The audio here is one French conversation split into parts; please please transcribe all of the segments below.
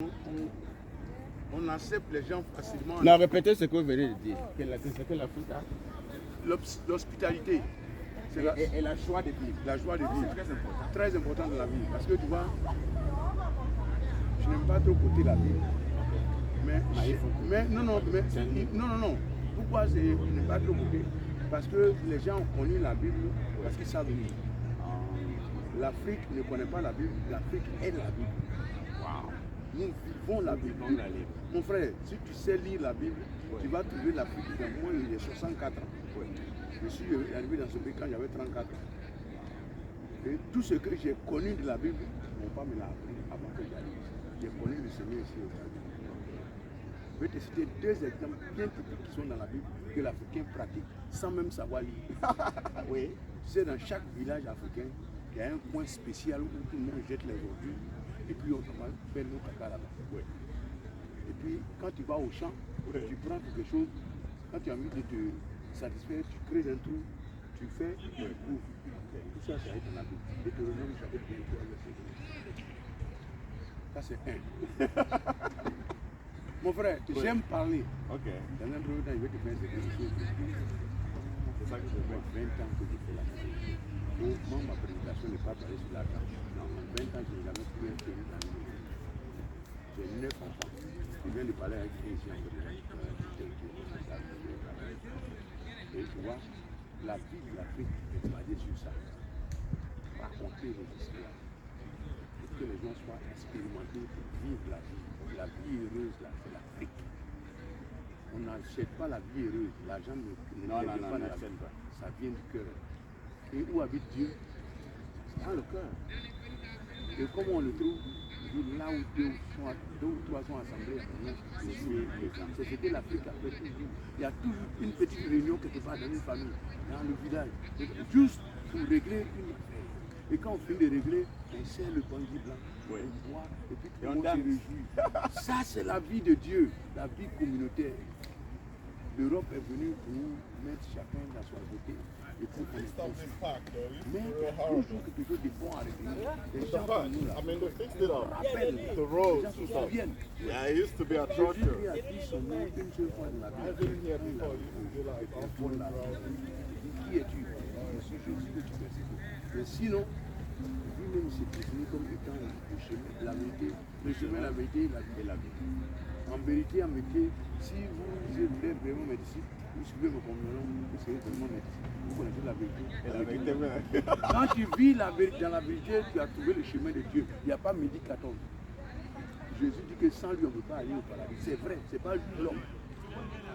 On accepte les gens facilement. Non, répétez ce que vous venez de dire. C'est que l'Afrique a. L'hospitalité. Et la joie de vivre. La joie de vivre. Très important. Très important dans la vie. Parce que tu vois, je n'aime pas trop côté la Bible. Mais non. Pourquoi je n'aime pas trop côté? Parce que les gens ont connu la Bible parce qu'ils savent lire. L'Afrique ne connaît pas la Bible, l'Afrique est la Bible. Wow. Nous vivons la Bible. Mon frère, si tu sais lire la Bible, tu vas trouver l'Afrique dans moi il y a 64 ans. Je suis arrivé dans ce pays quand j'avais 34 ans. Et tout ce que j'ai connu de la Bible, mon père me l'a appris avant que j'arrive ici. J'ai connu le Seigneur ici au Canada. Je vais te citer deux exemples bien typiques qui sont dans la Bible que l'Africain pratique sans même savoir lire. Oui. Tu sais, dans chaque village africain, il y a un coin spécial où tout le monde jette les ordures et puis on va faire nos caca là-bas. Oui. Et puis quand tu vas au champ, tu prends quelque chose, quand tu as envie de te satisfaire, tu crées un trou, tu fais un trou. Tout ça, ça va être dans la Bible. Deutéronome chapitre 23, verset 2. Ça c'est un. Mon frère, j'aime parler. Ok. Dans un premier temps, je vais te faire quelque chose. C'est ça que ça fait 20 ans que je fais la vie. Donc, moi, ma présentation n'est pas basée sur l'argent. Non, en 20 ans, je n'ai jamais pris un pays dans le monde. J'ai 9 enfants. Je viens de parler avec un ici en et tu vois, la vie de l'Afrique est basée sur ça. Raconter les histoires. Pour que les gens soient expérimentés pour vivre la vie. La vie heureuse, là, c'est l'Afrique. On n'achète pas la vie heureuse. L'argent ne vient pas de la vie. Ça vient du cœur. Et où habite Dieu? C'est dans le cœur. Et comment on le trouve? Là où deux ou trois sont assemblés, c'était l'Afrique après toujours. Il y a toujours une petite réunion quelque part dans une famille, dans le village, juste pour régler une affaire. Et quand on finit de régler, on serre le bandit blanc, on boit, et puis on se réjouit. Ça, c'est la vie de Dieu, la vie communautaire. L'Europe est venue pour mettre chacun dans son côté. Et pour qu'on est conçu. Mais il y a toujours quelque chose de bon à régler. Les gens comme nous là, rappellent, les gens se souviennent. Yeah, I used to be a Jésus trucker. a dit son nom une seule fois dans la Bible. Qui es-tu? Je suis Jésus que tu persécutes. Mais sinon, lui-même s'est défini comme étant le chemin, la vérité. Le chemin, la vérité, la vie et la vie. En vérité, si vous voulez vraiment mes disciples, vous suivez mon commandement, vous serez vraiment mes disciples. Vous connaissez la vérité. Et la vérité, Quand tu vis dans la vérité, tu as trouvé le chemin de Dieu. Il n'y a pas midi 14. Jésus dit que sans lui, on ne peut pas aller au paradis. C'est vrai, ce n'est pas lui l'homme.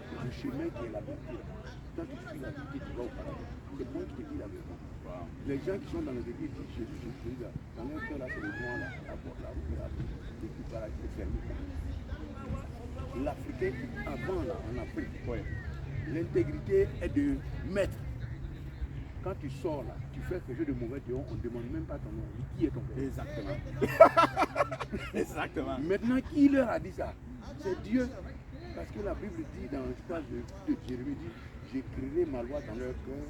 C'est le chemin qui est la vérité. Quand tu suis la vérité, tu vas au paradis. C'est moi qui te dis la vérité. Wow. Les gens qui sont dans les églises disent Jésus, là. Dans leur cœur, là, c'est le noir, là, la route, et puis le paradis est fermé. L'Africain, avant là, en Afrique, l'intégrité est de maître. Quand tu sors là, tu fais quelque chose de mauvais dehors, on ne demande même pas ton nom. Qui est ton père? Exactement. Exactement. Maintenant, qui leur a dit ça? C'est Dieu. Parce que la Bible dit dans le passage de Jérémie, dit j'écrirai ma loi dans leur cœur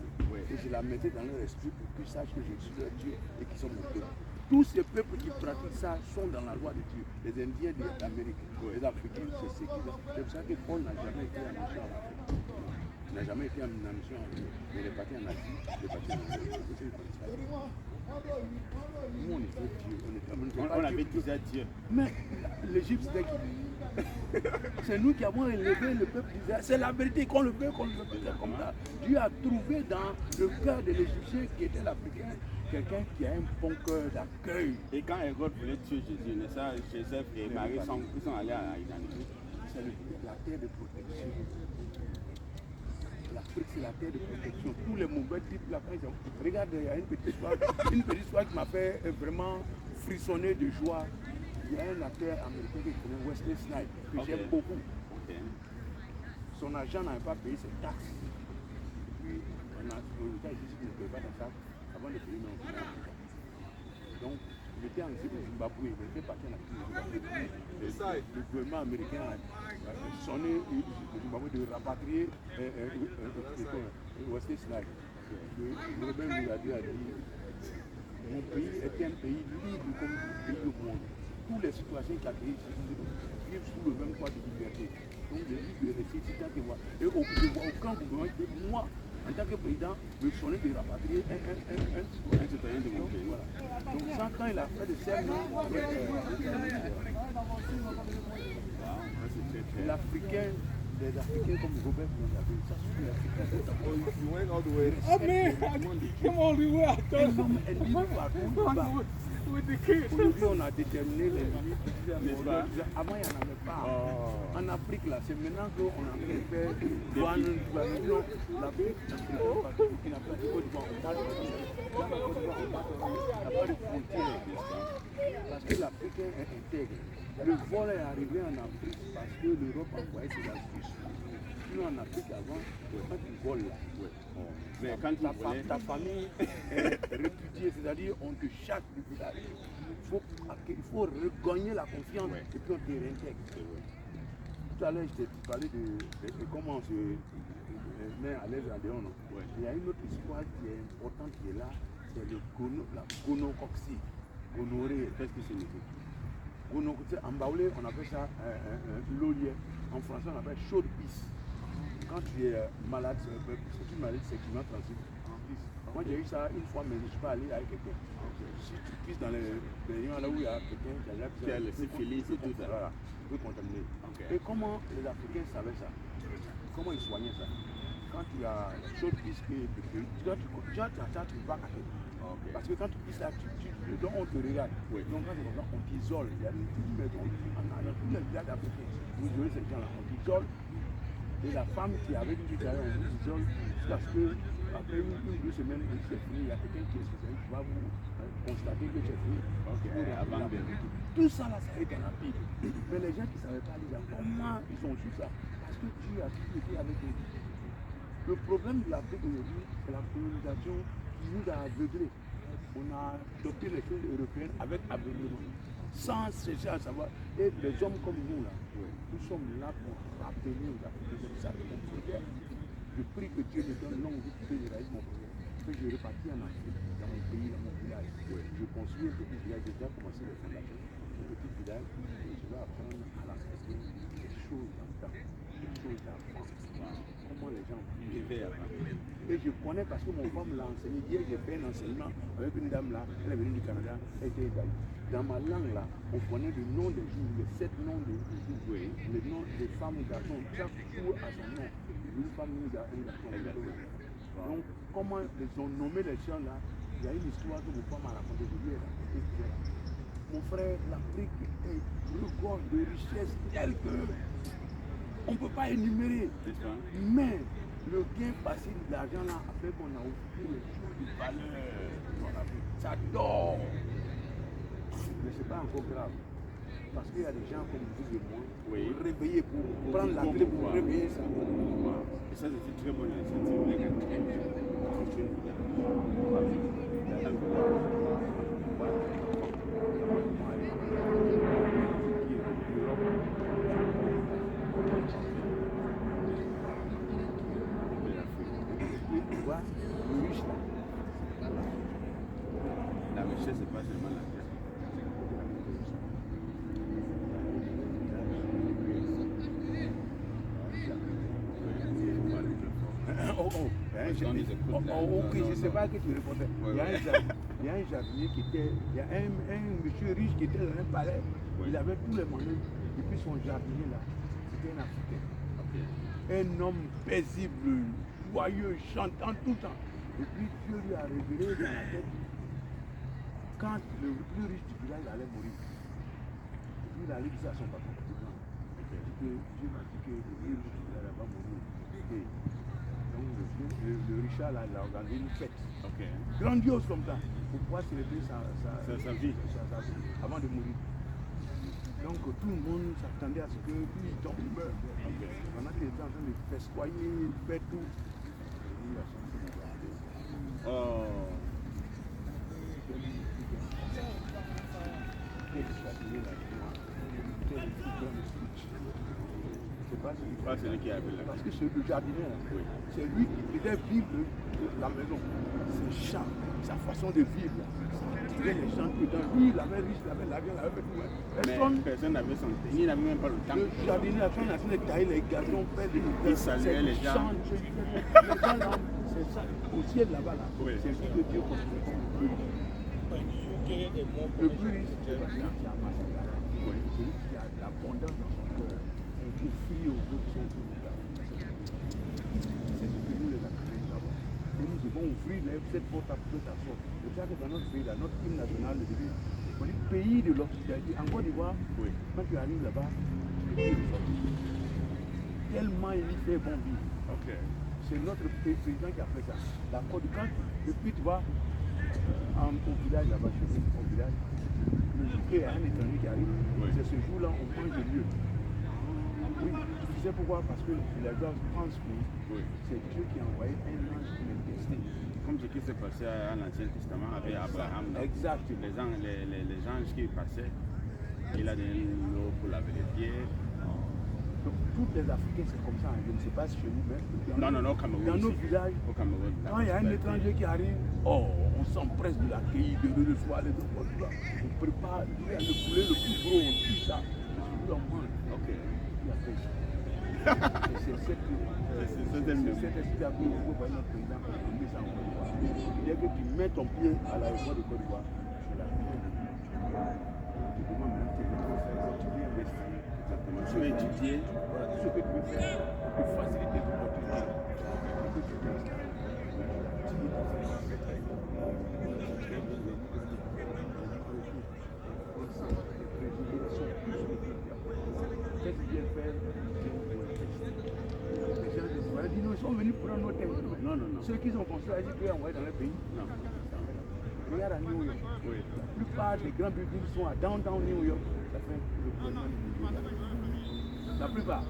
et je la mettrai dans leur esprit pour qu'ils sachent que je suis leur Dieu et qu'ils sont mon peuple. Tous ces peuples qui pratiquent ça sont dans la loi de Dieu. Les Indiens d'Amérique, les Africains, c'est ce qu'ils ont. C'est pour ça que Paul n'a jamais été en mission en Afrique. Il n'a jamais été en mission en Afrique. Mais il est parti en Asie, il est parti en Afrique. Nous, on était Dieu. On avait déjà Dieu. Mais l'Égypte, c'était qui? C'est nous qui avons élevé le peuple d'Israël. C'est la vérité qu'on le veut, qu'on le veut comme ça. Dieu a trouvé dans le cœur de l'Égyptien qui était l'Africain quelqu'un qui a un bon cœur d'accueil. Et quand Hérode voulait tuer Jésus, Joseph et Marie sont allés à Israël. C'est la terre de protection. L'Afrique, c'est la terre de protection. Tous les mauvais types là, regarde, il y a une petite histoire qui m'a fait vraiment frissonner de joie. Il y a un acteur américain qui s'appelle Wesley Snipes, que j'aime beaucoup. Son agent n'avait pas payé ses taxes. Et puis, on a ici qui ne paye pas de taxes avant de payer nos finances. Donc, il était en Zimbabwe, il était parti en Afrique. Le gouvernement américain a sonné le Zimbabwe de rapatrier Wesley Snipes. Le rebelle Mouladi a dit mon pays est un pays libre comme tout pays au monde. tous les citoyens qui accueillent vivent sous le même toit de liberté. Donc je dis que les citoyens qui voient. Et je vois aucun gouvernement qui moi, en tant que président, me sonner de rapatrier un citoyen de mon pays. Voilà. Donc ça, quand il a fait de serment, l'Africain, les Africains comme Robert Mugabe, ça suffit l'Africain. You went all the way. Oh man, come all the way. I thought with the kids. Aujourd'hui, on a déterminé les limites. Avant, il n'y en avait pas. En Afrique, là, c'est maintenant qu'on a fait douane, l'Afrique, qui n'a pas de Côte d'Ivoire, on n'a pas de frontières. Parce que l'Africain est intègre. Le vol est arrivé en Afrique parce que l'Europe envoyait ses astuces. Sinon, en Afrique, avant, quand tu voles là, mais quand ta famille est répudiée, c'est-à-dire on te chasse du village. Il faut regagner la confiance et puis on te réintègre. Tout à l'heure, je t'ai parlé de comment on se met à l'aise à Léon. Il y a une autre histoire qui est importante qui est là, c'est la gonocoxie. Gonorrhée, qu'est-ce que c'est? En baoulé, on appelle ça l'olier. En français, on appelle chaude pisse. Quand tu es malade, c'est une maladie sexuellement transmissible. Moi, j'ai eu ça une fois, mais je ne suis pas allé avec quelqu'un. Si tu pisses dans les réunions là où il y a quelqu'un qui a le syphilis et tout ça, voilà, tu peux contaminer. Et comment les Africains savaient ça? Comment ils soignaient ça? Quand tu as chaude pisse, tu vas cacher. Parce que quand tu pisses là, donc on te regarde. Donc quand c'est comme ça, on t'isole. Il y a une petite maison. Dans tous les villages africains, vous voyez ces gens-là, on t'isole. Et la femme qui avait dit tout à l'heure, on t'isole parce que après une ou 2 semaines, c'est fini. Il y a quelqu'un qui est spécialiste qui va vous constater que c'est fini. Tout ça là, ça a été rapide. Mais les gens qui ne savaient pas lire, comment ils ont su ça? Parce que Dieu a toujours été avec eux. Le problème de l'Afrique aujourd'hui, c'est la colonisation qui nous a aveuglés. On a adopté les choses européennes avec aveuglement, sans chercher à savoir. Et les hommes comme nous, là, nous sommes là pour rappeler aux Africains ça. Je prie que Dieu me donne longue vie pour que je réalise mon projet. Que je repartis en Afrique, dans mon pays, dans mon village. Je construis un petit village, j'ai déjà commencé les fondations. Un petit village, et je vais apprendre à la respecter des choses dans des choses d'enfants. Comment les gens vivaient avant. Et je connais parce que mon père me l'a enseigné. Hier, j'ai fait un enseignement avec une dame là, elle est venue du Canada, elle était égale. Dans ma langue là, on connaît le nom des jours, les 7 noms des jours, les noms des femmes et garçons, chaque jour à son nom. Une femme, un garçon. Donc, comment ils ont nommé les gens là, il y a une histoire que mon père m'a racontée de lui. Mon frère, l'Afrique est regorge de richesses telles que on ne peut pas énumérer. Mais le gain passif de l'argent là, après qu'on a offert les choses de valeur dans l'Afrique, ça dort. Mais ce n'est pas encore grave. Parce qu'il y a des gens comme vous et moi, pour réveiller, pour prendre la clé pour réveiller ça. Et ça, c'est une très bonne initiative. La richesse, c'est pas seulement la terre. Ok, je ne sais pas que tu répondais. Il y a un jardinier qui était, il y a un monsieur riche qui était dans un palais, il avait tous les moyens. Et puis son jardinier là, c'était un Africain. Un homme paisible, joyeux, chantant tout le temps. Et puis Dieu lui a révélé dans la tête, quand le plus riche du village allait mourir, il allait dire à son papa, Dieu m'a dit que le plus riche du village va mourir. Et donc le Richard là, il a organisé une fête. Grandiose comme ça, pour pouvoir célébrer sa vie avant de mourir. Donc tout le monde s'attendait à ce que lui il tombe, il meurt. Pendant qu'il était en train de festoyer, faire tout. Il a chanté la c'est pas celui qui avait là. Parce que c'est le jardinier. Oui. C'est lui qui devait vivre la maison. Ses champs, sa façon de vivre. Ça attirait les gens dedans. Lui, il avait riche, il avait l'argent, il avait tout. Mais personne n'avait son temps. Il n'avait même pas le temps. Le jardinier, quand on a fini de tailler les gazons, faire des... Il saluait les gens. Les gens là, c'est ça. Au ciel là-bas, là, Oui. c'est lui que Dieu construit comme le plus riche. Le plus riche, c'est celui qui a amassé la terre. Celui qui a l'abondance dans son cœur. Et qui frie au bout de son cœur. C'est ce que nous les Africains avons. Et nous devons ouvrir cette porte à toute à sorte. C'est ça que dans notre pays, là, notre hymne national, le début, on dit pays de l'hospitalité. En Côte d'Ivoire, quand tu arrives là-bas, tu es sorti. Tellement il y fait bon vivre. Okay. C'est notre président qui a fait ça. La Côte d'Ivoire, depuis tu vois, au village là-bas, chez nous, au village, le jour qu'il y a un étranger qui arrive, c'est ce jour-là, on mange mieux. Oui, tu sais pourquoi? Parce que les villageois pensent que c'est Dieu qui a envoyé un ange pour les tester. Comme ce qui s'est passé à l'Ancien Testament avec Abraham. Exact. Les anges qui passaient, il a donné l'eau pour laver les pieds. Donc, tous les Africains, c'est comme ça. Je ne sais pas si chez nous, mais Non, au Cameroun. dans nos aussi. villages, Au Cameroun. quand il y a un étranger qui arrive, on s'empresse de l'accueillir, de le recevoir, on prépare le poulet le plus gros, on tue ça. On mange. Ok. Il a fait ça. Et c'est cette esprit à cause du groupe notre président qui a mis ça en Côte d'Ivoire. Dès que tu mets ton pied à l'aéroport de Côte d'Ivoire, c'est la vie. Tu demandes même ce que tu veux faire, tu veux investir. Exactement. Tu veux étudier. Voilà, tout ce que tu veux faire pour faciliter ton opportunité. Que tu t'installes. Qu'est-ce qu'ils viennent faire? Les gens disent, ils sont venus prendre nos terres. Non. Ceux qui ont construit, ils peuvent envoyer dans le pays. Non. Regarde à New York. Oui. La plupart des grands buildings sont à downtown New York. Ça fait le gouvernement du Nigeria. La plupart.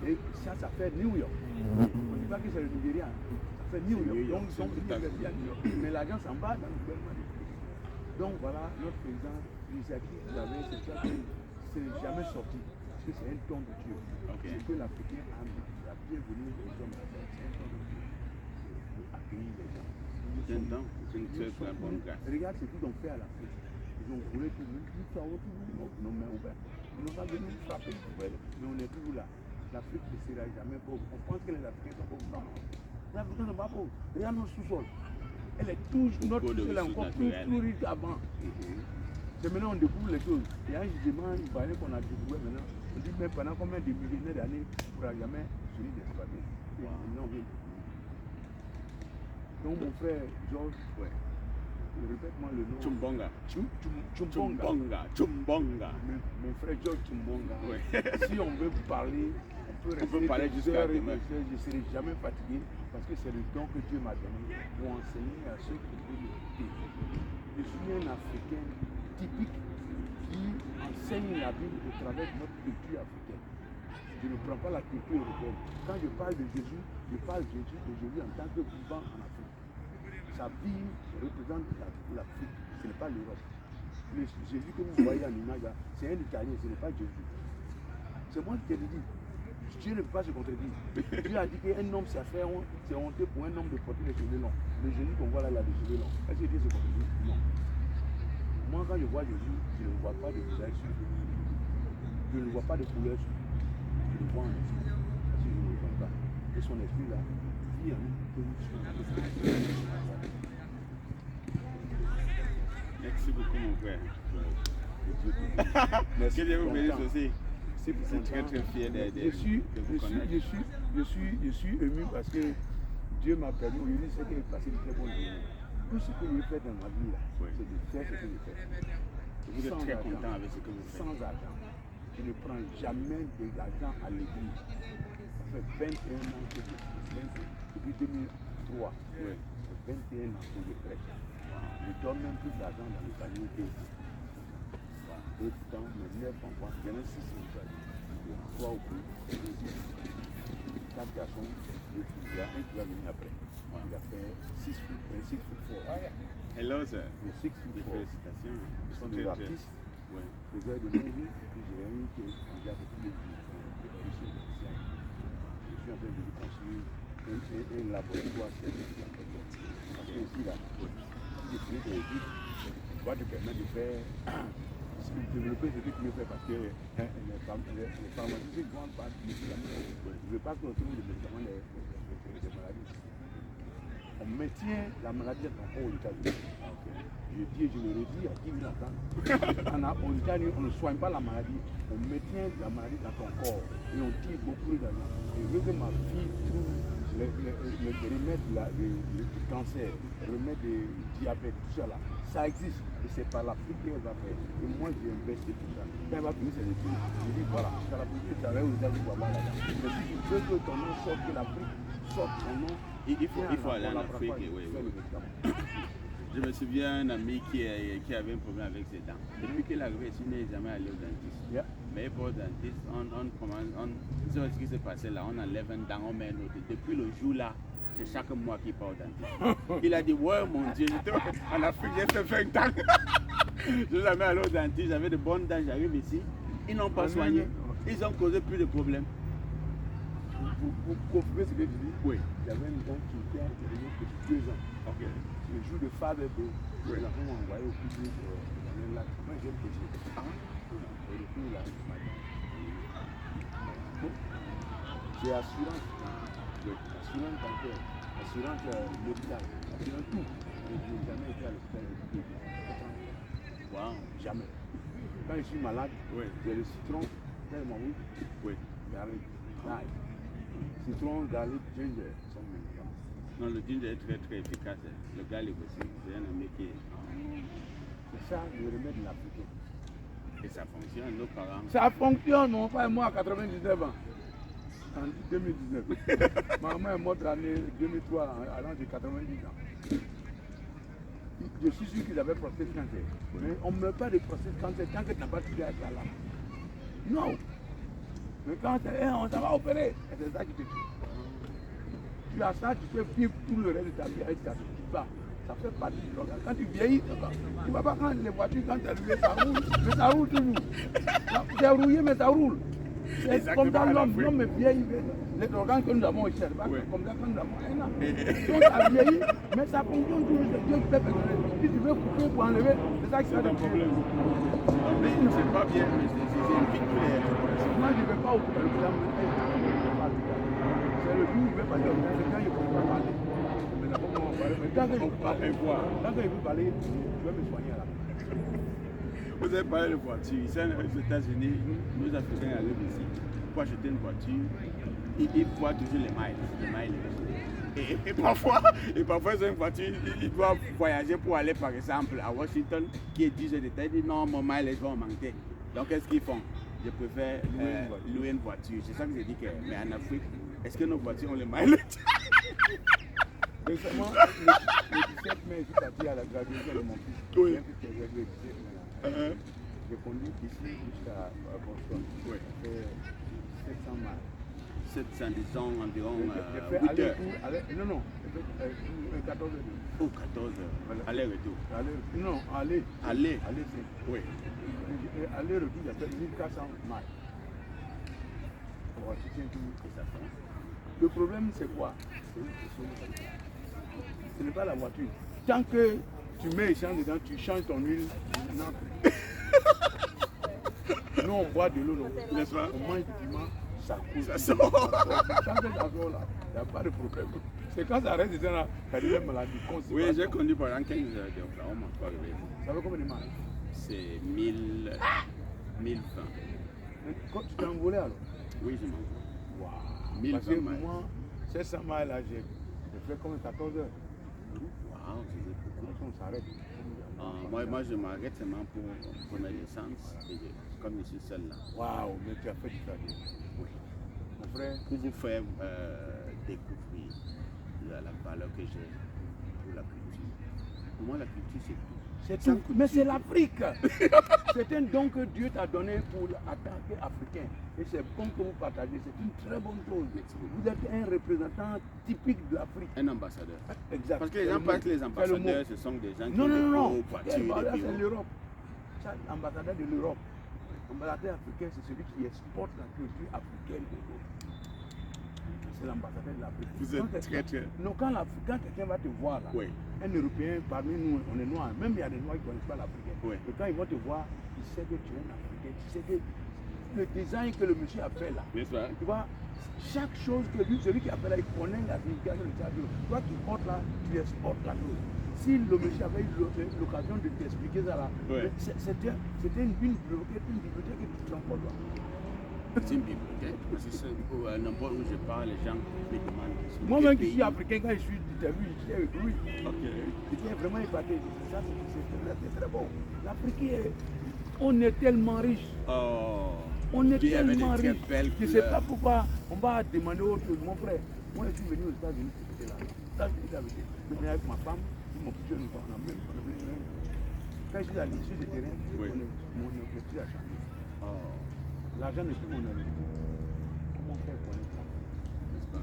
Et ça fait New York. On ne dit pas que c'est le Nigeria. Ça fait New York. Donc ils sont investis à New York. Mais l'argent s'en va dans le gouvernement du Nigeria. Donc voilà, notre président, l'initiative que vous avez, c'est ça que c'est jamais sorti. Parce que c'est un don de Dieu. Okay. C'est que l'Africain a bienvenue aux hommes d'affaires. C'est un don de Dieu. Accueillir les gens. C'est un don. C'est une très bonne grâce. Regarde ce qu'ils ont fait à l'Afrique. Ils ont volé tout. Nous avons toujours nos mains ouvertes. Ils n'ont pas venu nous frapper. Mais on est toujours là. L'Afrique ne sera jamais pauvre. On pense que les Africains sont pauvres. Non. Les Africains ne sont pas pauvres. Regarde notre sous-sol. Elle est toujours, notre sous-sol est encore plus riche qu'avant. C'est maintenant on découvre les choses. Il y a un jugement ivoirien qu'on a découvert maintenant. On dit même pendant combien de millénaires d'années, il ne pourra jamais celui d'exploiter. Non, oui. Donc mon frère Georges, répète-moi le nom. Chumbonga. Chumbonga. Mon frère Georges Chumbonga. Oui. Si on veut vous parler, on peut parler jusqu'à demain. Je ne serai jamais fatigué parce que c'est le don que Dieu m'a donné pour enseigner à ceux qui veulent l'écouter. Je suis un Africain typique qui enseigne la Bible au travers de notre culture africaine. Je ne prends pas la culture européenne. Quand je parle de Jésus, je parle de Jésus en tant que vivant en Afrique. Sa vie représente l'Afrique, ce n'est pas l'Europe. Le Jésus que vous voyez en image, c'est un Italien, ce n'est pas Jésus. C'est moi qui te le dis. Dieu ne peut pas se contredire. Dieu a dit qu'un homme c'est honteux pour un homme de porter les cheveux longs. Le Jésus qu'on voit là, il a des cheveux longs. Est-ce que Dieu se contredit? Non. Moi, quand je vois Jésus, je ne vois pas de visage sur lui. Je ne vois pas de couleur sur lui. Je le vois en esprit. Parce que je ne le vois pas. Et son esprit là, vit en nous que nous sommes. Merci beaucoup, mon frère. Merci. Que Dieu vous bénisse aussi. C'est très fier de vous connaître. Je suis ému parce que Dieu m'a permis, aujourd'hui, c'est qu'il est passé une très bonne journée. Tout ce que j'ai fait dans ma vie, c'est de faire ce que je fais. Vous êtes très content avec ce que vous faites. Sans argent. Je ne prends jamais de l'argent à l'église. Ça fait 21 ans que je prêche. Depuis 2003. Oui. Ça fait 21 ans que je prêche. Je donne même plus d'argent dans le panier que et pourtant, mes 9 enfants, il y en a 6 qui sont allés. 3 au pays, 4 garçons, il y a un qui va venir après. Il a fait 6 foot 4. Hello, sir. 6 foot 4. Félicitations. Ils sont des artistes. Oui. Les gars de Navy, puis j'ai réuni qui ont déjà fait tous les jours. laboratoire scientifique. Parce que ici, là, si tu fais des études, va te permettre de faire, développer ce que tu veux faire parce que les pharmaceutiques vendent pas de médicaments. Je ne veux pas qu'on trouve des médicaments des maladies. On maintient la maladie encore aux États-Unis. Je dis et je le redis à qui veut l'entendre. Aux États-Unis, on ne soigne pas la maladie, on maintient la maladie dans ton corps et on tire beaucoup d'argent. Je veux que ma fille trouve les remèdes du cancer, les remèdes du diabète, tout ça là. Ça existe et c'est par l'Afrique qu'elle va faire. Et moi j'ai investi tout ça. Quand elle va finir ses études, je dis voilà, c'est l'Afrique que tu avais aux États-Unis pour avoir là-dedans. Mais si tu veux que ton nom sorte, que l'Afrique sorte ton nom, il faut aller en Afrique. Oui. Je me souviens d'un ami qui avait un problème avec ses dents. Depuis qu'il est arrivé ici, il n'est jamais allé au dentiste. Yeah. Mais pour le dentiste, c'est ce qui s'est passé là, on enlève un dent, on met un autre. Depuis le jour là, c'est chaque mois qu'il part au dentiste. Il a dit, ouais mon Dieu, j'étais en Afrique, j'ai fait 20 ans. Je ne suis jamais allé au dentiste, j'avais de bonnes dents, j'arrive ici. Ils n'ont pas soigné, ils ont causé plus de problèmes. Vous confirmez ce que je dis? Oui. Il y avait une dent qui était intervenue depuis 2 ans. Ok. Le jour de Father Day, les enfants m'ont envoyé au public dans le lac. Moi j'ai pêché. Et le coup là, j'ai assurance. Assurance bancaire, assurance médicale, assurance tout. Mais je n'ai jamais été à l'hôpital depuis 2 ans. Wow. Jamais. Quand je suis malade, j'ai le citron, tel mon oui. Oui. Garlic, lime. Citron, garlic, ginger, sont mes médicaments. Non, le ginger est très très efficace. Le garlic aussi, c'est un ami qui est. C'est ça le remède de l'Afrique. Et ça fonctionne, nos parents. Ça fonctionne, mon père est mort à 99 ans. En 2019. Ma maman est morte l'année 2003 à l'âge de 90 ans. Je suis sûr qu'ils avaient prostate cancer. Mais on ne meurt pas de prostate cancer tant que tu n'as pas tué à ta lame. Non. Mais quand on va opérer, c'est ça qui te tue. Tu as ça, tu peux vivre tout le reste de ta vie avec ça. Ça fait partie du programme. Quand tu vieillis, tu ne vas pas prendre les voitures quand tu es rouillé, ça roule. Mais ça roule toujours. Tu es rouillé, mais ça roule. C'est comme ça l'homme est vieilli. Les organes que nous avons ici, c'est pas comme ça que nous avons un an. Donc ça vieillit, mais ça fonctionne toujours. C'est Dieu qui fait personnel. Si tu veux couper pour enlever, c'est ça qui fait un problème. Mais c'est pas bien, mais c'est une victoire. Moi, je ne vais pas au hôpital. C'est le jour où je vais parler au hôpital, c'est quand je ne peux pas parler. Mais d'abord, on va parler. Mais tant que je peux parler, je vais me soigner à la fin. Vous avez parlé de voiture. Ici aux États-Unis, nos Africains arrivent ici pour acheter une voiture. Ils voient toujours les miles. Et parfois, ils ont une voiture, ils doivent voyager pour aller par exemple à Washington, qui est 10 heures de temps. Ils disent non, mon mileage va augmenter. Donc qu'est-ce qu'ils font? Je préfère louer une voiture. C'est ça que j'ai dit. Mais en Afrique, est-ce que nos voitures ont les mileage? Récemment, le 17 mai, je suis parti à la graduation de mon fils. Oui. J'ai conduit d'ici jusqu'à Boston. Oui. J'ai fait 700 miles. 700, disons environ J'ai fait 8 heures. Non, j'ai fait 14 heures. Oh, 14 heures. Voilà. Aller-retour. Non, aller. Aller. Aller, c'est. Oui. Aller-retour, j'ai fait 1400 miles. Pour acheter un tout. Le problème, c'est quoi? Ce n'est pas la voiture. Tant que tu mets essence dedans, tu changes ton huile. Non. Nous, on boit de l'eau, n'est-ce pas? On mange du piment, ça coule. Ça sort. Tu changes d'abord là, il n'y a pas de problème. C'est quand ça reste dedans là, ça devient maladie. Oui, j'ai conduit pendant 15 heures d'Oklahoma pour arriver. Ça fait combien de miles? C'est 1020. Tu t'es envolé alors? Oui, je m'en vais. Waouh! 1020 Parce que miles. moi, 700 miles là, j'ai fait comme 14 heures. Wow, c'est beaucoup. On s'arrête. Moi, je m'arrête seulement pour mes licences. Comme je suis seul là. Waouh, mais tu as fait du travail. Oui. Mon frère. Pour vous faire découvrir la valeur que j'ai pour la culture. Pour moi, la culture, c'est tout. C'est tout. Mais c'est l'Afrique. C'est un don que Dieu t'a donné pour attaquer africain. Et c'est bon que vous partagez. C'est une très bonne chose. Vous êtes un représentant typique de l'Afrique. Un ambassadeur. Exact. Parce que les gens pensent que les ambassadeurs, ce sont des gens qui ont des gros voitures, des c'est l'Europe. C'est l'ambassadeur de l'Europe. L'ambassadeur africain, c'est celui qui exporte la culture africaine de l'Europe. c'est l'ambassadeur de l'Afrique. Vous êtes très. Non, quand quelqu'un va te voir là, Oui. un Européen parmi nous, on est noirs, même il y a des noirs qui ne connaissent pas l'Africain. Oui. Mais quand ils vont te voir, ils savent que tu es un Africain, tu sais que le design que le monsieur a fait là, N'est-ce pas? tu vois, chaque chose que lui, celui qui a fait là, il connaît la signification de chaque chose. Toi qui portes là, tu exportes la chose. Si le monsieur avait eu l'occasion de t'expliquer ça là, Ouais. c'était une bibliothèque que tu transportes là. C'est une bibliothèque. Parce que n'importe où je parle, les gens me demandent. Moi-même qui suis africain, quand je suis interviewé, j'étais avec lui. Ok. J'étais vraiment épaté. Ça, c'est très bon. L'Afrique, on est tellement riche. Oh. On est Puis avec tellement des très riche. belles Je ne sais pas couleurs. pourquoi on va demander autre chose. Mon frère, moi je suis venu aux États-Unis pour écouter là. Là, je suis avec avec ma femme, mon petit jeune, on a même. Quand je suis allé sur le terrain, Oui. mon objectif a changé. Oh. L'argent n'est plus mon ami. Comment faire connaître ça? N'est-ce pas?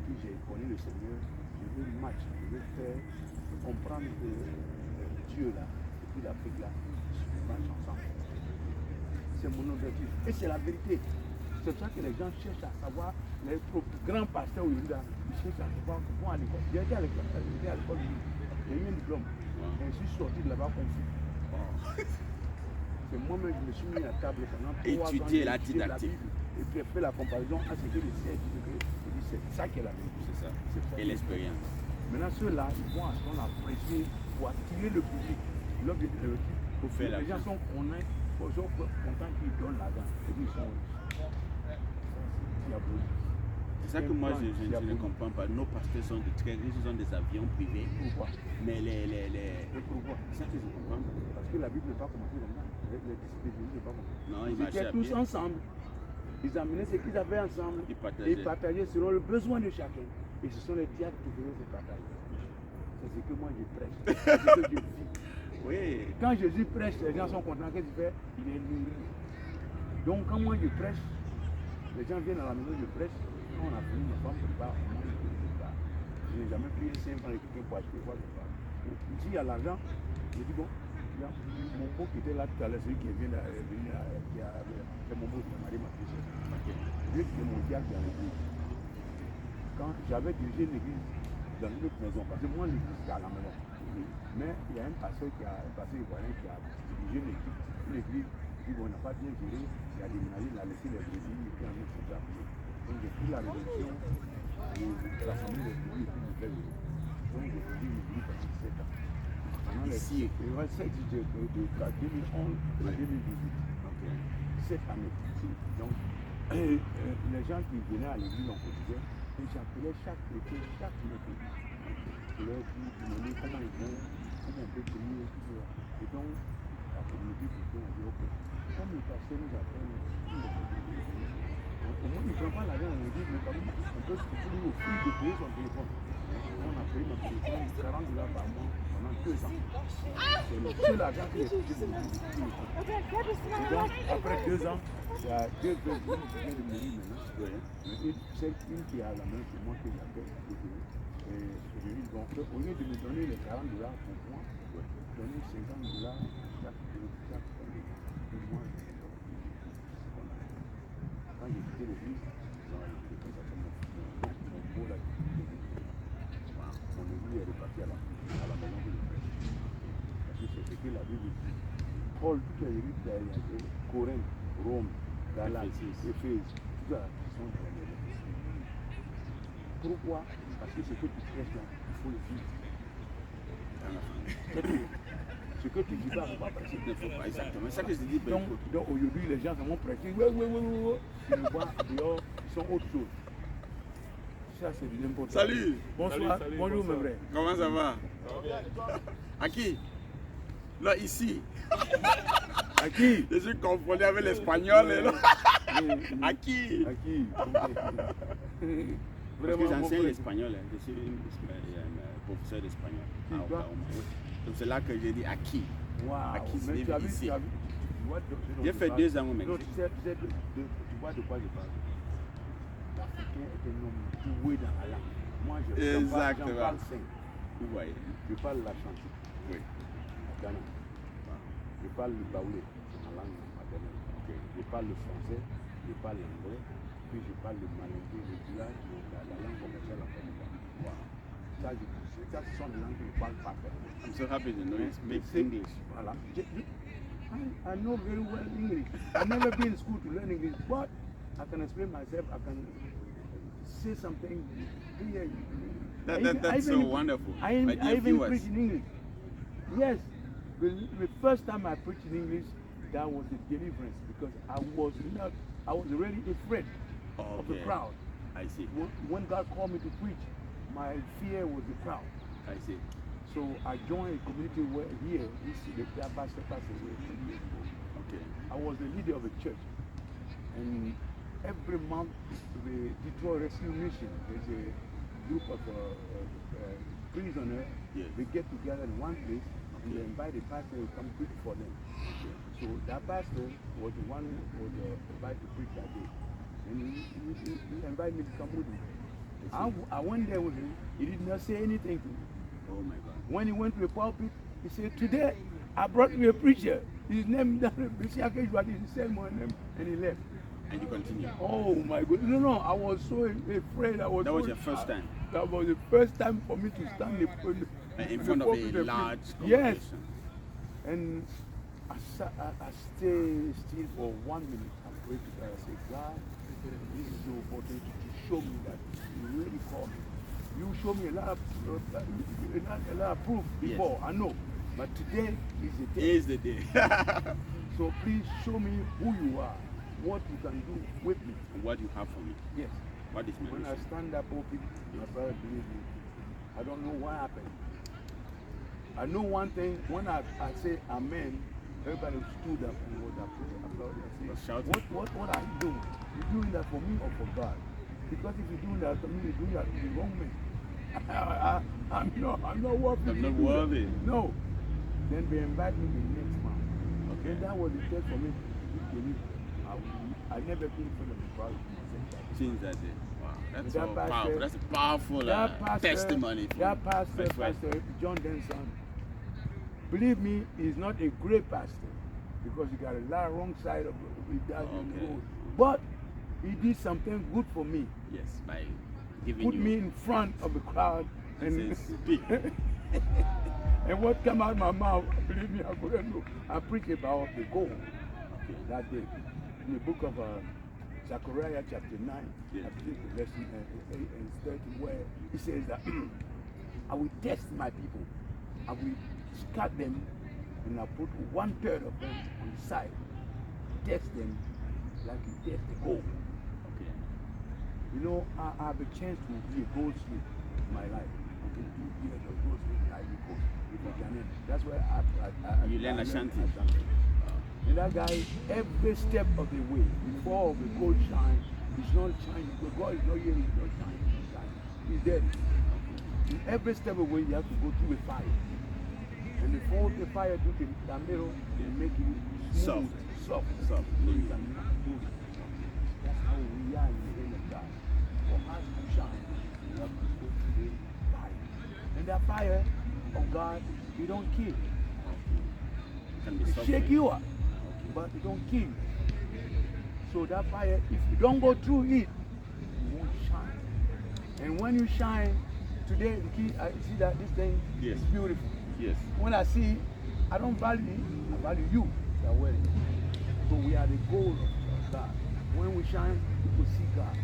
Puis j'ai connu le Seigneur, je veux match, je veux faire comprendre que Dieu là, et puis l'Afrique là, ils marchent ensemble. C'est mon objectif. Et c'est la vérité. C'est ça que les gens cherchent à savoir. Les grands pasteurs aujourd'hui là, ils cherchent à savoir, vont à l'école. J'ai été à l'école, j'ai eu un diplôme. Et je suis sorti de là-bas confus. C'est moi-même qui me suis mis à table pendant 3 ans. Étudier la j'ai étudié didactique. Bible, et puis j'ai fait la comparaison à ce que les sièges disent. C'est ça qui est la vérité. C'est ça. C'est ça. Et l'expérience. Maintenant, ceux-là, ils vont à son apprécier pour attirer le public. L'objectif, Pour faire la les gens sont contents qu'ils donnent l'argent. Et puis ils sont diaboliques. C'est ça que moi je ne comprends pas. Nos pasteurs sont très riches, ils ont des avions privés. Pourquoi? Mais Et pourquoi? c'est ça que je ne comprends pas. Parce que la Bible n'est pas commencée comme ça. Les disciples de Jésus n'est pas commencée. Non, ils Ils marchaient étaient à tous pied. ensemble. Ils amenaient ce qu'ils avaient ensemble. Ils partageaient. Et ils partageaient selon le besoin de chacun. Et ce sont les diacres qui faisaient ce partage. C'est ce que moi je prêche. C'est ce que je vis. Oui. Quand Jésus prêche, les gens sont contents. Qu'est-ce qu'il fait? Il est nourri. Donc quand moi je prêche, les gens viennent à la maison, je prêche. Quand on a fini, ma femme prépare, on mange, je prépare. Je n'ai jamais pris 5 francs de quelqu'un pour acheter quoi que ce soit. Ici, il y a l'argent. Je dis bon, il y a mon beau qui était là tout à l'heure, celui qui vient de venir, c'est mon beau qui m'a marié ma fille. Lui qui est mon diacre dans l'église. Quand j'avais dirigé l'église dans une autre maison, parce que moi l'église c'était à la maison. Mais il y a un pasteur ivoirien qui a dirigé une église, puis bon, on n'a pas bien géré, il a déménagé, il a laissé les brebis, et puis on a fait ça. Donc j'ai pris la résolution de rassembler les brebis et puis de faire le. Donc j'ai pris l'église pendant 7 ans. Pendant les Ici. 7 de 2011 à 2018. 7 années. Donc les gens qui venaient à l'église en quotidien, et j'appelais chaque chrétien, chaque mercredi. Je leur demandais comment ils vont, comment on peut tenir, etc. Et donc, la communauté chrétienne a dit, ok, comme le pasteur nous apprend, au moins il ne prend pas l'argent dans l'église, mais quand même, on peut lui offrir de payer son téléphone. On a payé notre téléphone 40 $ par mois pendant 2 ans. C'est le seul argent que j'ai payé de l'église. Et donc, après 2 ans, il y a 2 personnes qui viennent de mourir maintenant. Mais celle qui est à la main, c'est moi qui l'appelle. Et je lui dis, bon, au lieu de me donner les 40 $ pour moi, donner 50 $ chaque mois. Quand j'ai quitté l'église, mon beau là, mon église est reparti à la maison de l'église. Parce que c'est ce que la Bible dit. Paul, toutes les églises qu'il a été, Corinthe, Rome, Galate, Éphèse, tout ça, sont dans la maison. Pourquoi? Parce que ce que tu prêches là, il faut le vivre. Ce que tu dis pas, il ne faut pas prêcher. Il ne faut pas, exactement. C'est ça que je dis. Donc aujourd'hui, les gens vont prêcher. Oui. Tu le vois, dehors, ils sont autre chose. Ça, c'est du n'importe quoi. Salut. Bonsoir. Salut, Bonjour, bonsoir. mes frères. Comment ça va? À qui? Là, ici. À qui? Je suis confondu avec l'espagnol. À qui? À qui? Parce que j'enseigne l'espagnol. Je suis un professeur d'espagnol. Qui, toi? Donc c'est là que j'ai dit à qui? Waouh. À qui se Mais lève tu as vu, ici? tu vois de ce dont J'ai je fait parle. 2 ans au Non, Mexique. tu vois de quoi je parle. L'Africain est un homme doué dans la langue. Moi, Exactement. j'en parle 5. Vous voyez. Je parle l'Atlantique, Oui. à Ghana. Je parle le baoulé, en langue maternelle. Je parle le français, je parle l'anglais, puis je parle le malais, le village, la langue commerciale en Côte d'Ivoire. Wow. Ça, ce sont les langues que je parle parfaitement. I'm so happy to know you speak C'est- English. Voilà. I know very well English. I've never been in school to learn English, but I can explain myself. I can say something clear. That's so wonderful. I My dear even viewers. preach in English. Yes, the first time I preached in English, that was a deliverance because I was really afraid of the Okay. crowd. I see. When God called me to preach, my fear was the crowd. I see. So I joined a community where here, that pastor passed away 2 years ago. Okay. I was the leader of a church. And every month, the Detroit Rescue Mission, there's a group of prisoners, Yes. they get together in one place and they invite the pastor to come preach for them. So that pastor was the one who was invited to preach that day. And he invited me to come with him. I went there with him. He did not say anything to me. Oh my God. When he went to the pulpit, he said, "Today I brought you a preacher. His name is Bishake Juadi, the same one name," and he left. And you continue. Oh my God. No, I was so afraid. That was your first time? That was the first time for me to stand In front of pulpit a and large preach. Yes. congregation. And I stayed still for 1 minute. I prayed to God. I said, "God, this is your opportunity to show me that you really called me. You showed me a lot of proof before, I know. But today is the day. Is the day. So please show me who you are, what you can do with me." And what you have for me. Yes. What is my When I mission? stand up open, my brother believe me. I don't know what happened. I know one thing, when I say amen, everybody stood up and was applauding. I Was say, shouting. what are you doing? You doing that for me or for God? Because if you're doing that for me, you're doing that to the wrong man. I'm not worthy. I'm to not do that. worthy. No. Then they invite me the next month. Okay. Then that was the test for me. I never been in front of the crowd. Since that day. Wow. That's That so pastor- powerful. That's a powerful testimony. from That my pastor, friend. Pastor John Denson, believe me, he's not a great pastor because he got a lot of wrong side of the Okay. road. But he did something good for me. Yes, by giving Put you. me in front of the crowd and Says, "Speak." and what came out of my mouth, believe me, I couldn't know. I preached about the goal that day in the book of Zechariah chapter 9, Yeah. I think verse 8 and 30, where he says that I will test my people, I will scatter them, and I put 1/3 of them on the side, test them like you test the gold. Okay. You know, I have a chance to be a gold smith in my life. Okay, 2 years of gold smith in Ivory Coast with a Ghanaian. That's where You learn Ashanti. And that guy, every step of the way, before the gold shine, it's not shining. The God is not here, it's not shining. It's shining. He's dead. In every step of the way, you have to go through a fire. And before the fire do the middle, they make it smooth, soft. So you can do it. That's how we are in the hand of God. For us to shine, we have to go through the fire. And that fire of God, you don't kill. Can be It suffering. shake you up, but it don't kill you. So that fire, if you don't go through it, you won't shine. And when you shine, today the key, I see that this thing Yes. is beautiful. Yes. When I see, I don't value it, I value you that are wearing it. So we are the goal of God. When we shine, people see God.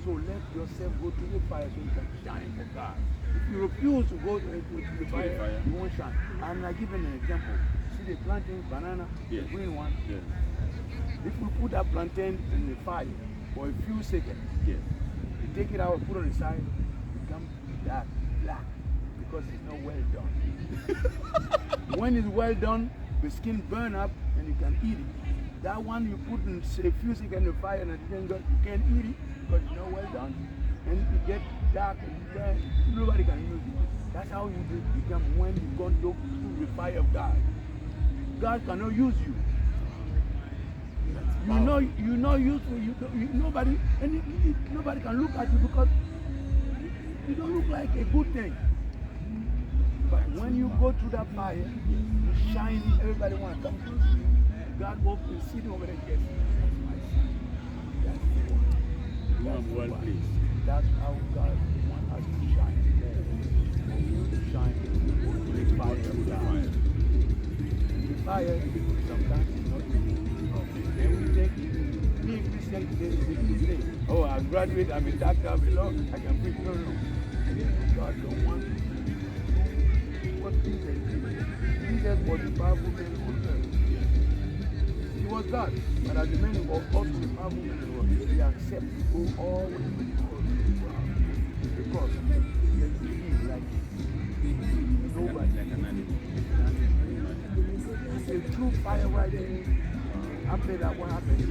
So let yourself go to the fire so you can shine for God. If you refuse to go to the fire, you won't shine. I'm not giving an example. See the plantain, banana, Yes. the green one. Yes. If we put that plantain in the fire for a few seconds, Yes. you take it out and put it on the side, it becomes dark, black, because it's not well done. When it's well done, the skin burn up and you can eat it. That one you put in a few seconds in the fire and it didn't go, you can't eat it because it's not well done. And it gets dark and nobody can use it. That's how you become when you go through the fire of God. God cannot use you. You're not useful. Nobody can look at you because you don't look like a good thing. But when you go through that fire, you shine, everybody wants to come close to you. God will be sitting over there, yes, that's my son. That's from one place. That's how God wants us to shine. To shine with the fire of God. And the fire, sometimes it's not easy. Then we take me Christian today. Oh, I graduate, I'm a doctor, I'm a law, I can preach. No. God don't want you to do what Jesus did. Jesus was the powerful man on earth. He was God, but as the man who was also the powerful man on earth, he accepted to go all the way to the cross. Because he is like nobody. Like an animal. It's a true fire right there. After that, what happened?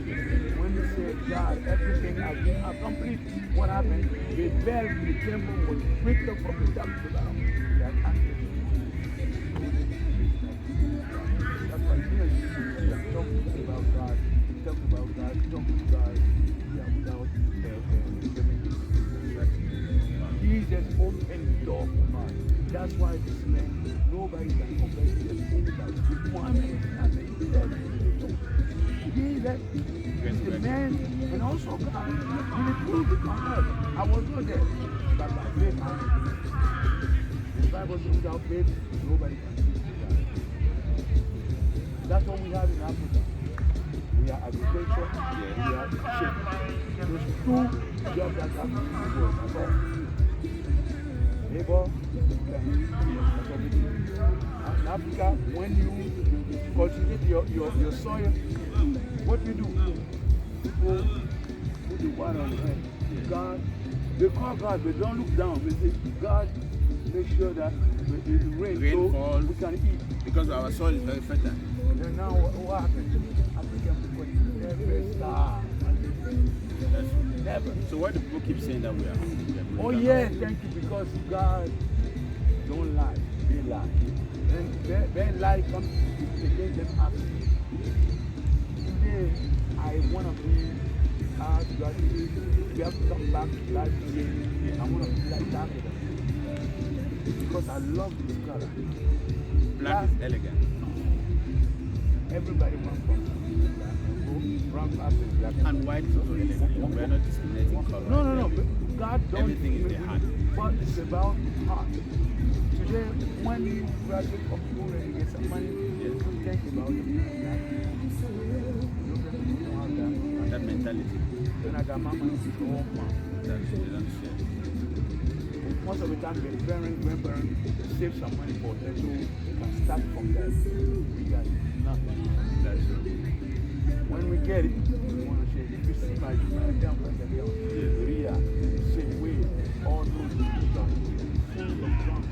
When they said, God, everything has been accomplished, what happened? The bell in the temple was picked up from the top to the bottom. They had access. That's why you are talking about God, talking about God, talking to God, without Jesus opened the door for us. That's why this man, nobody can compare to anybody. Muhammad is nothing. Jesus is the man, and also God really proved it on earth. I was not there, but by faith I am. The Bible says without faith, nobody can see God. That's what we have in Africa. We are agriculture, we are sheep. Those two jobs that have in the world, that's all. Labor, that's what we do. In Africa, when you cultivate your soil, what you do? People put the water on the head. God, they call God, they don't look down. They say, God, make sure that the rain falls, we can eat. Because our soil is very fertile. And now what happened? African people never starve. Never. So why do people keep saying that we are hungry? Oh yeah, thank you, because God don't lie, they lie. And their lie comes against them after. Today, I want to be as graduate. We have to come back to life again. I want to be like that because I love this color. Black is elegant. Everybody wants from brown, black, and black. And white is also elegant. We are not discriminating color. No. God don't. Everything is the heart. But it's about heart. Today, when you graduate from school and you get some money, you think about it. That mentality. Then I got my money to go home. That's Most of the time, the parents, grandparents save some money for them so they can start from that. We got nothing. That's true. When we get it, we want to say, if you see my jump like that, Korea, same way, all those stuff, full of junk.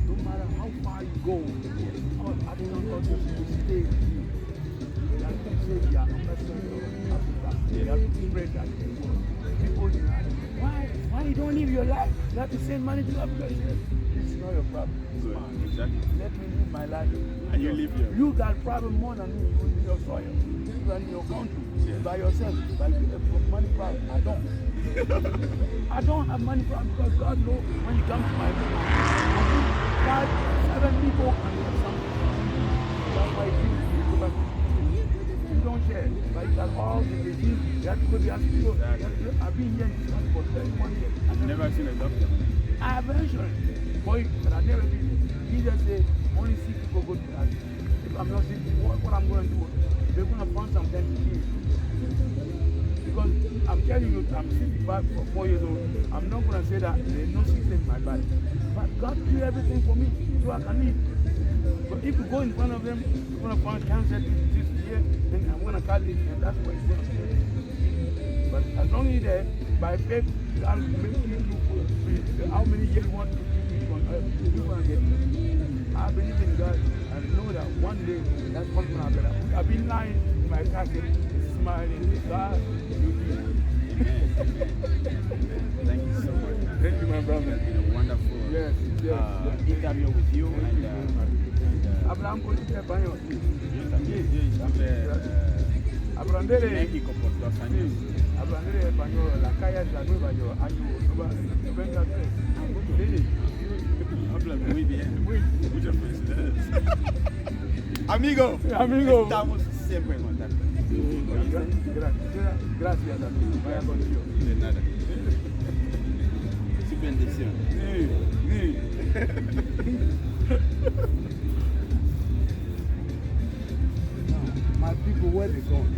No matter how far you go, I don't know just to stay with you. You have to say you are ambassador of Africa. You have to spread that to the world. People why you don't live your life? You have to send money to Africa. It's not your problem. It's mine. Exactly. Let me live my life. And you live your. You got problem more than me in your soil. You are in your country. By yourself. By money problem. I don't. I don't have money problem because God knows when you come to my room. I think 7 people and have something. That's why you go back. You don't share. But you got all the disease. You have to go to the hospital. I've been here in this country for 31 years. I've never seen a doctor. I have insurance. Boy, but I never been there. He just say only sick people go to the hospital. If I'm not sick, what I'm going to do? They're going to find something to kill me. Because I'm telling you, I'm 65 for 4 years old. I'm not going to say that there's no sickness in my body. But God did everything for me so I can live. But if you go in front of them, you're going to find cancer this year, then I'm going to call it, and that's what it's going to be. But as long as you're there, by faith, God will make you do how many years you want to live on earth, you're going to get it. I believe in God and know that one day that's what's going to happen. I've been lying in my casket, smiling. God, you do it. Thank you so much. Thank you, my brother. It's been a wonderful interview with you. And Abraham, go to the banyo. interview. Aprender México por 2 años. aprender español, la calle es la nueva, yo año, no venga tres. Sí. Habla muy bien. Muchas felicidades. Amigo, Amigo. estamos siempre en contacto. Gracias, amigo. Vaya con Dios. De nada. Su bendición. My people, where they going?